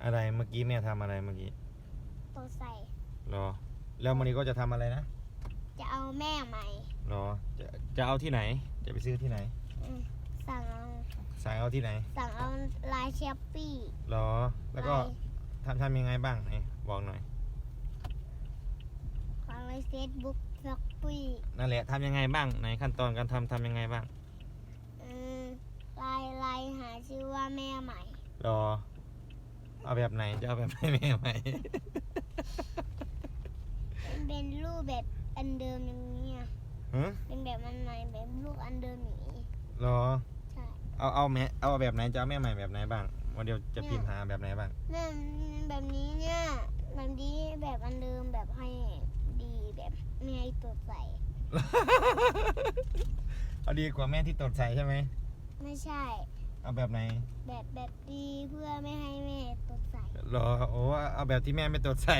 อะไรเมื่อกี้แม่ทำอะไรเมื่อกี้ ตัวใส่ รอ แล้ววันนี้ก็จะทำอะไรนะ จะเอาแม่ใหม่ รอจะเอาที่ไหน จะไปซื้อที่ไหน สั่งเอา สั่งเอาที่ไหน สั่งเอาลายเชฟปี้ รอ แล้วก็ทำยังไงบ้างไหนบอกหน่อย ของลายเฟซบุ๊กเชฟปี้ นั่นแหละทำยังไงบ้างไหนขั้นตอนการทำยังไงบ้าง ลายหาชื่อว่าแม่ใหม่ รอ เอาแบบไหนจะเอาแบบไหนแม่ใหม่ เป็นรูปแบบอันเดิมอย่างนี้อะ ฮะ เป็นแบบอันใหม่แบบรูปอันเดิมอย่างนี้ รอ ใช่ เอาแบบไหนจะเอาแม่ใหม่แบบไหนบ้างวันเดียวจะพิมพ์หาแบบไหนบ้าง แม่แบบนี้เนี่ยแบบนี้แบบอันเดิมแบบให้ดีแบบไม่ให้ตัวใส่ เอาดีกว่าแม่ที่ตดใส่ใช่ไหม ไม่ใช่ เอาแบบไหน แบบดีเพื่อไม่ให้แม่ตัวใส่ รอโอ้เอาแบบที่แม่ไม่ตดใส่